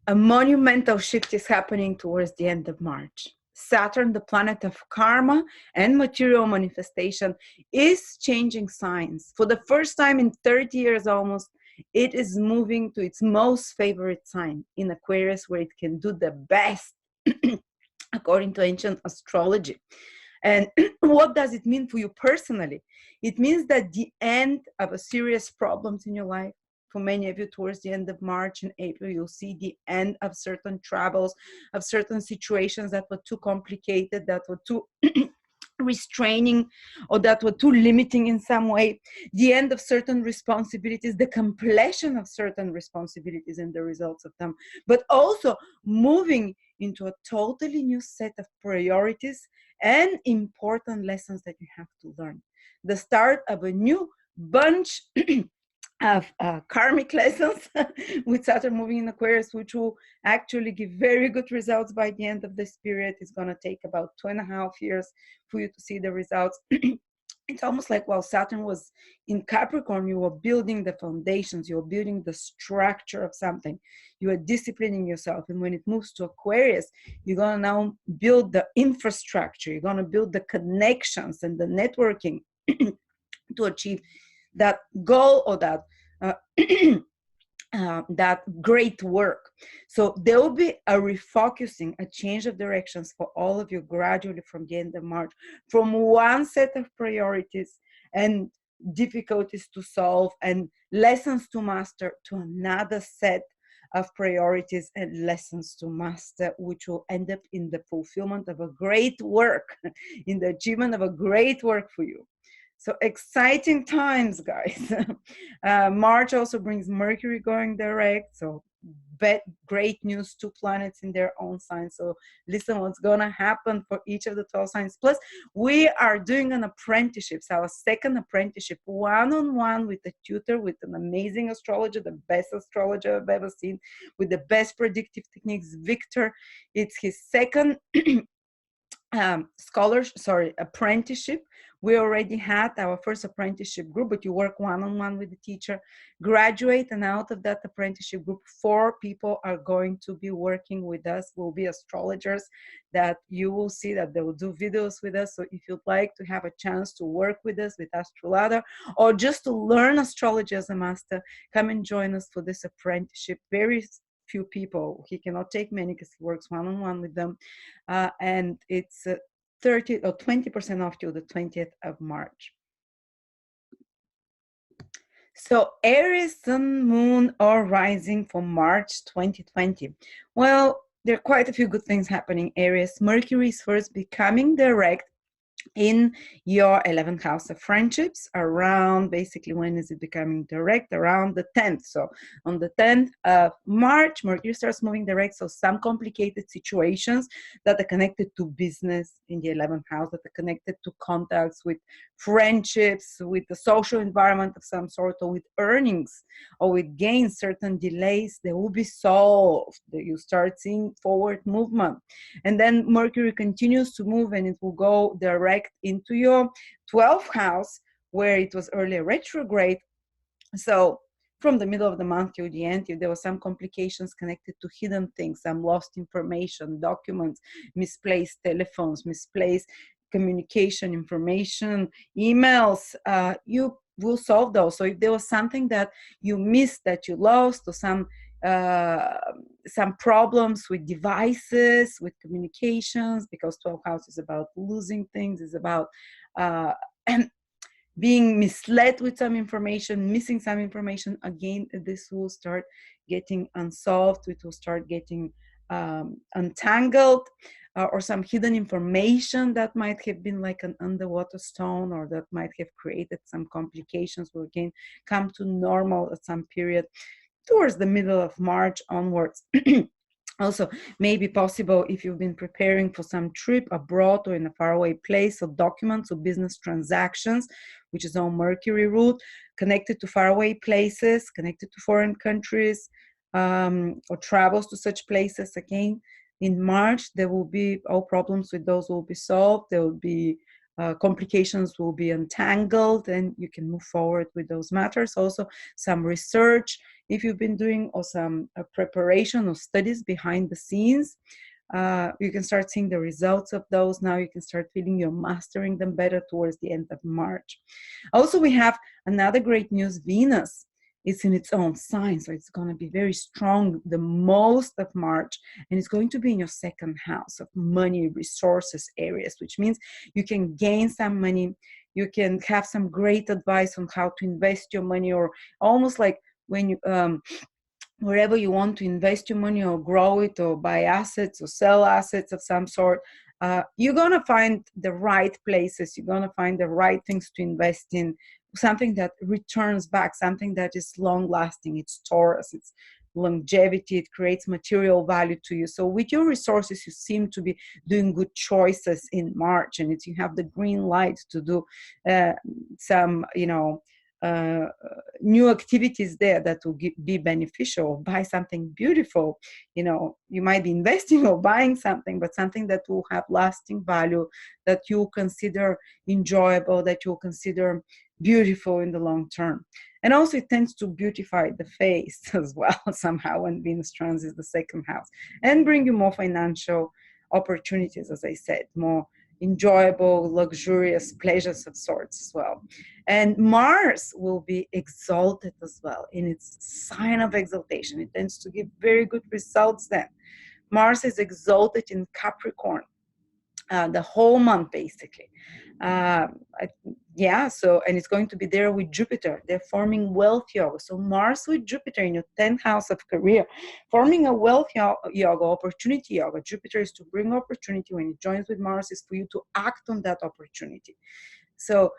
A monumental shift is happening towards the end of March. Saturn, the planet of karma and material manifestation, is changing signs. For the first time in 30 years almost, it is moving to its most favorite sign in Aquarius, where it can do the best according to ancient astrology. And what does it mean for you personally? It means that the end of a serious problems in your life. For many of you, towards the end of March and April, you'll see the end of certain travels, of certain situations that were too complicated, that were too restraining, or that were too limiting in some way, the end of certain responsibilities, the completion of certain responsibilities and the results of them, but also moving into a totally new set of priorities and important lessons that you have to learn. The start of a new bunch of karmic lessons with Saturn moving in Aquarius, which will actually give very good results by the end of this period. It's going to take about 2.5 years for you to see the results. It's almost like while Saturn was in Capricorn, you were building the foundations, you were building the structure of something, you were disciplining yourself. And when it moves to Aquarius, you're going to now build the infrastructure, you're going to build the connections and the networking to achieve that goal or that that great work. So there will be a refocusing, a change of directions for all of you gradually from the end of March, from one set of priorities and difficulties to solve and lessons to master to another set of priorities and lessons to master, which will end up in the fulfillment of a great work, in the achievement of a great work for you. So exciting times, guys. March also brings Mercury going direct. So great news, 2 planets in their own sign. So listen what's going to happen for each of the 12 signs. Plus, we are doing an apprenticeship, so our second apprenticeship, one-on-one with a tutor, with an amazing astrologer, the best astrologer I've ever seen, with the best predictive techniques, Victor. It's his second apprenticeship. We already had our first apprenticeship group, but you work one-on-one with the teacher, graduate, and out of that apprenticeship group, 4 people are going to be working with us, will be astrologers that you will see that they will do videos with us. So if you'd like to have a chance to work with us, with Astroladder, or just to learn astrology as a master, come and join us for this apprenticeship. Very few people. He cannot take many because he works one-on-one with them. And it's 30 or 20% off till the 20th of March. So Aries, Sun, Moon, or Rising for March 2020. Well, there are quite a few good things happening, Aries. Mercury is first becoming direct in your 11th house of friendships, around, basically, when is it becoming direct? Around the 10th. So on the 10th of March, Mercury starts moving direct. So some complicated situations that are connected to business in the 11th house, that are connected to contacts with friendships, with the social environment of some sort, or with earnings, or with gains, certain delays, they will be solved. You start seeing forward movement. And then Mercury continues to move, and it will go direct into your 12th house, where it was earlier retrograde. So from the middle of the month till the end, if there were some complications connected to hidden things, some lost information, documents, misplaced telephones, misplaced communication information, emails, you will solve those. So if there was something that you missed, that you lost, or some problems with devices, with communications, because 12th house is about losing things, is about being misled with some information, missing some information. Again, this will start getting unsolved. It will start getting untangled, or some hidden information that might have been like an underwater stone, or that might have created some complications, will again come to normal at some period towards the middle of March onwards. Also, maybe possible if you've been preparing for some trip abroad or in a faraway place, or documents or business transactions, which is on Mercury route, connected to faraway places, connected to foreign countries, or travels to such places. Again, in March, there will be all problems with those will be solved. There will be complications will be untangled and you can move forward with those matters. Also, some research if you've been doing, or some preparation or studies behind the scenes. You can start seeing the results of those. Now you can start feeling you're mastering them better towards the end of March. Also, we have another great news. Venus is in its own sign, so it's going to be very strong the most of March, and it's going to be in your second house of money, resources areas, which means you can gain some money. You can have some great advice on how to invest your money, or almost like when you wherever you want to invest your money or grow it or buy assets or sell assets of some sort, you're going to find the right places. You're going to find the right things to invest in, something that returns back, something that is long lasting. It's Taurus, it's longevity, it creates material value to you. So with your resources, you seem to be doing good choices in March, and you have the green light to do some, new activities there that will be beneficial. Buy something beautiful. You might be investing or buying something, but something that will have lasting value, that you'll consider enjoyable, that you'll consider beautiful in the long term. And also it tends to beautify the face as well somehow when Venus transits the second house, and bring you more financial opportunities, as I said, more enjoyable, luxurious pleasures of sorts as well. And Mars will be exalted as well in its sign of exaltation. It tends to give very good results then. Mars is exalted in Capricorn the whole month, basically. And it's going to be there with Jupiter. They're forming wealth yoga. So Mars with Jupiter in your 10th house of career, forming a wealth yoga, opportunity yoga. Jupiter is to bring opportunity. When it joins with Mars, is for you to act on that opportunity. So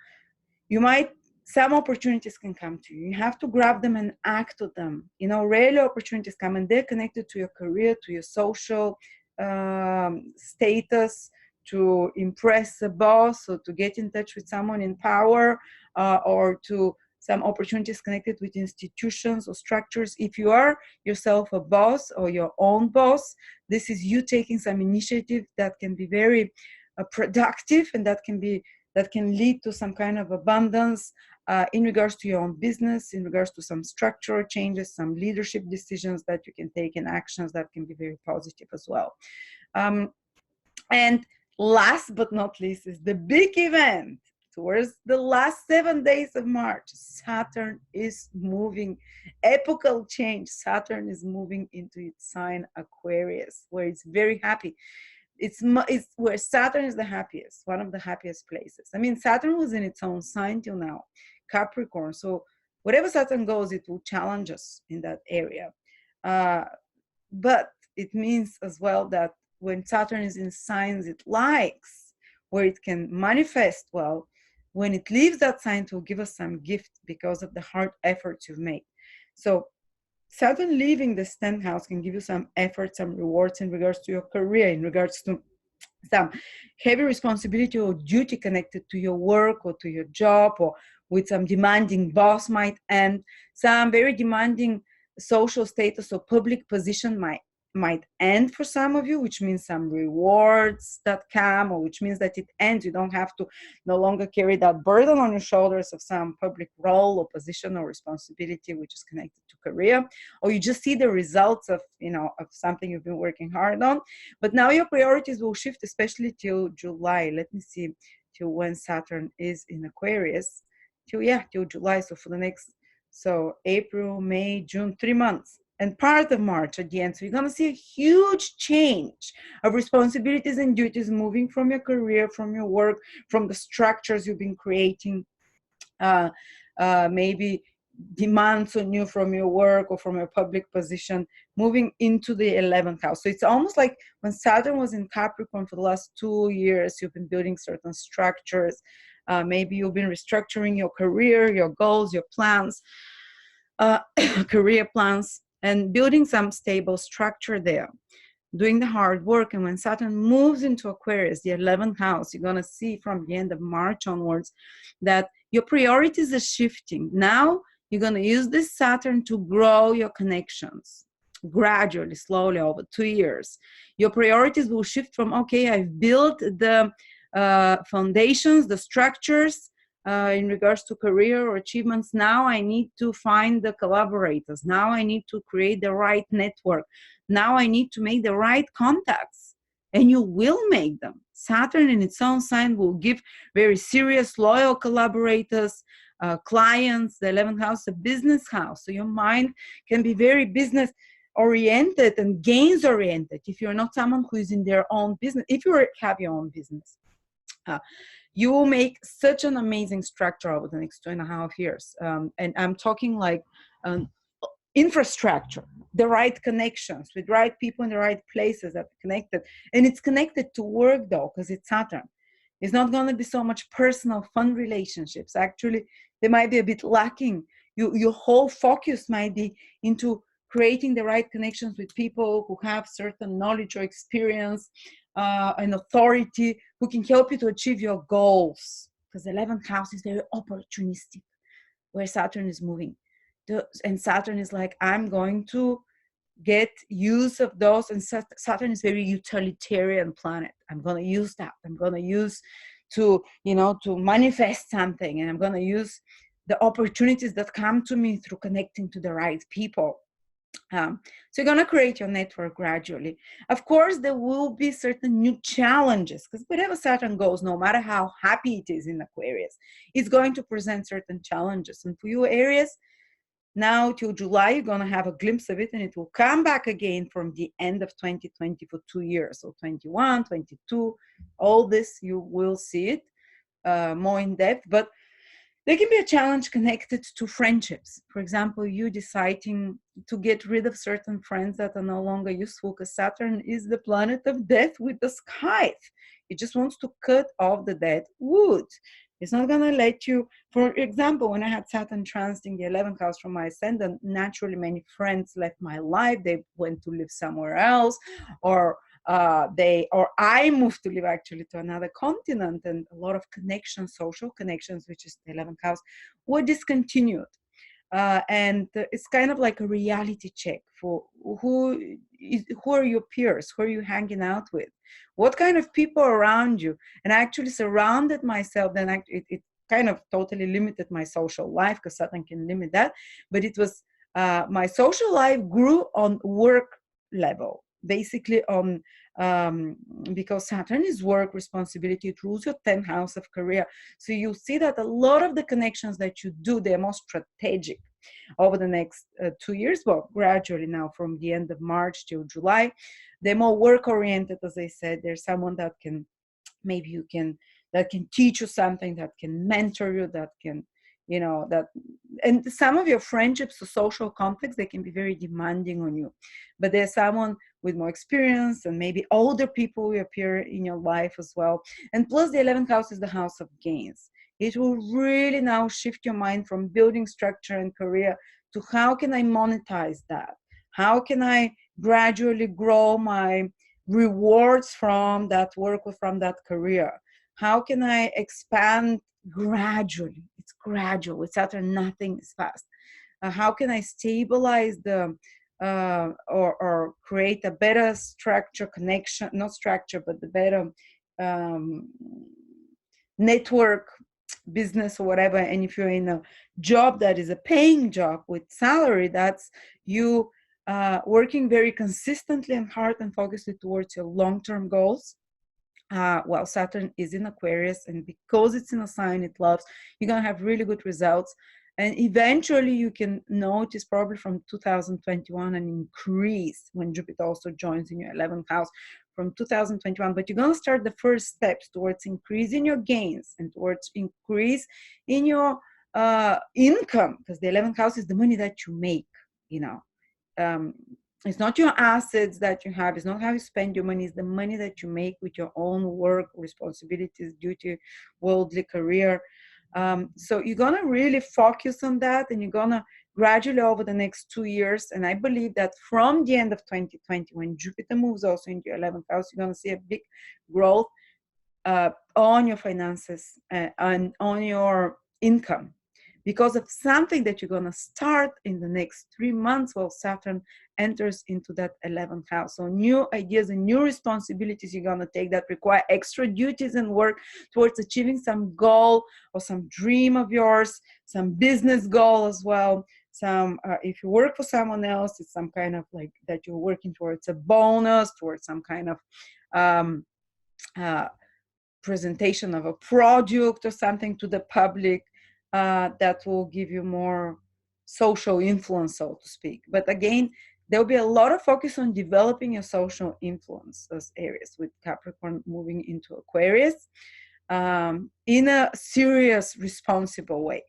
some opportunities can come to you. You have to grab them and act on them. Rarely opportunities come, and they're connected to your career, to your social status, to impress a boss, or to get in touch with someone in power, or to some opportunities connected with institutions or structures. If you are yourself a boss or your own boss, this is you taking some initiative that can be very productive, and that can lead to some kind of abundance in regards to your own business, in regards to some structural changes, some leadership decisions that you can take, and actions that can be very positive as well. And last but not least is the big event towards the last 7 days of March. Saturn is moving, epochal change. Saturn is moving into its sign Aquarius, where it's very happy. It's where Saturn is the happiest, one of the happiest places. I mean, Saturn was in its own sign till now, Capricorn. So wherever Saturn goes, it will challenge us in that area. But it means as well that when Saturn is in signs it likes, where it can manifest well, when it leaves that sign, it will give us some gift because of the hard efforts you've made. So Saturn leaving this 10th house can give you some effort, some rewards in regards to your career, in regards to some heavy responsibility or duty connected to your work or to your job, or with some demanding boss might end. Some very demanding social status or public position might end for some of you, which means some rewards that come, or which means that it ends. You don't have to no longer carry that burden on your shoulders of some public role or position or responsibility, which is connected to career, or you just see the results of something you've been working hard on. But now your priorities will shift, especially till July. Let me see, till when Saturn is in Aquarius, till July. So for the next, April, May, June, 3 months. And part of March at the end. So you're going to see a huge change of responsibilities and duties moving from your career, from your work, from the structures you've been creating, maybe demands on you from your work or from your public position, moving into the 11th house. So it's almost like when Saturn was in Capricorn for the last 2 years, you've been building certain structures. Maybe you've been restructuring your career, your goals, your plans, career plans, and building some stable structure there, doing the hard work. And when Saturn moves into Aquarius, the 11th house, you're going to see from the end of March onwards that your priorities are shifting. Now you're going to use this Saturn to grow your connections gradually, slowly over 2 years. Your priorities will shift from, okay, I've built the foundations, the structures in regards to career or achievements. Now I need to find the collaborators. Now I need to create the right network. Now I need to make the right contacts. And you will make them. Saturn in its own sign will give very serious, loyal collaborators, clients. The 11th house, a business house. So your mind can be very business oriented and gains oriented if you're not someone who is in their own business. If you have your own business, you will make such an amazing structure over the next 2.5 years. And I'm talking like infrastructure, the right connections with right people in the right places that are connected. And it's connected to work though, because it's Saturn. It's not going to be so much personal, fun relationships. Actually, they might be a bit lacking. Your whole focus might be into creating the right connections with people who have certain knowledge or experience and authority who can help you to achieve your goals. Because the 11th house is very opportunistic, where Saturn is moving. And Saturn is like, I'm going to get use of those. And Saturn is very utilitarian planet. I'm going to use that. I'm going to use to, to manifest something. And I'm going to use the opportunities that come to me through connecting to the right people. So you're going to create your network gradually. Of course, there will be certain new challenges, because wherever Saturn goes, no matter how happy it is in Aquarius, it's going to present certain challenges. And for you, Aries, now till July, you're going to have a glimpse of it, and it will come back again from the end of 2020 for 2 years. So 21, 22, all this, you will see it more in depth. But there can be a challenge connected to friendships. For example, you deciding to get rid of certain friends that are no longer useful, because Saturn is the planet of death with the scythe. It just wants to cut off the dead wood. It's not going to let you, for example, when I had Saturn transiting the 11th house from my ascendant, naturally many friends left my life. They went to live somewhere else, or I moved to live actually to another continent, and a lot of connections, social connections, which is the 11th house, were discontinued. And it's kind of like a reality check for who are your peers, who are you hanging out with, what kind of people are around you. And I actually surrounded myself, then it kind of totally limited my social life, because Saturn can limit that, but it was my social life grew on work level, basically on because Saturn is work responsibility. It rules your 10th house of career. So you see that a lot of the connections that you do, they're more strategic over the next 2 years. Well, gradually now from the end of March till July, they're more work oriented. As I said, there's someone that can, maybe you can, that can teach you something, that can mentor you, that can, that, and some of your friendships or social conflicts, they can be very demanding on you. But there's someone with more experience, and maybe older people will appear in your life as well. And plus the 11th house is the house of gains. It will really now shift your mind from building structure and career to how can I monetize that? How can I gradually grow my rewards from that work or from that career? How can I expand gradually? It's gradual. With Saturn, nothing is fast. How can I stabilize the or create a better structure, connection, not structure, but the better network, business or whatever. And if you're in a job that is a paying job with salary, that's you working very consistently and hard and focused towards your long-term goals. While Saturn is in Aquarius, and because it's in a sign it loves, you're going to have really good results. And eventually you can notice probably from 2021 an increase when Jupiter also joins in your 11th house from 2021. But you're going to start the first steps towards increasing your gains and towards increase in your income, because the 11th house is the money that you make, it's not your assets that you have, it's not how you spend your money, it's the money that you make with your own work, responsibilities, duty, worldly career. So you're going to really focus on that, and you're going to gradually over the next 2 years. And I believe that from the end of 2020, when Jupiter moves also into your 11th house, you're going to see a big growth on your finances and on your income. because of something that you're going to start in the next 3 months while Saturn enters into that 11th house. So new ideas and new responsibilities you're going to take that require extra duties and work towards achieving some goal or some dream of yours, some business goal as well. Some if you work for someone else, it's some kind of like that you're working towards a bonus, towards some kind of um, uh, presentation of a product or something to the public that will give you more social influence, so to speak. But again, there'll be a lot of focus on developing your social influence as Aries, with Capricorn moving into Aquarius in a serious, responsible way.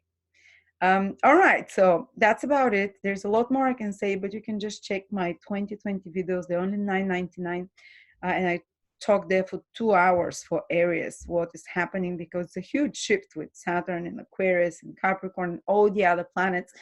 All right, so that's about it. There's a lot more I can say, but you can just check my 2020 videos. They're only $9.99, and I talked there for 2 hours for Aries, what is happening, because it's a huge shift with Saturn and Aquarius and Capricorn and all the other planets,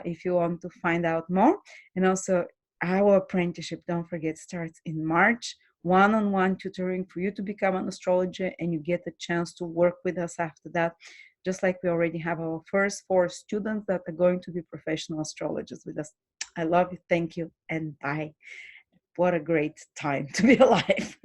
if you want to find out more. And also, our apprenticeship, don't forget, starts in March. One-on-one tutoring for you to become an astrologer, and you get a chance to work with us after that. Just like we already have our first 4 students that are going to be professional astrologers with us. I love you. Thank you. And bye. What a great time to be alive.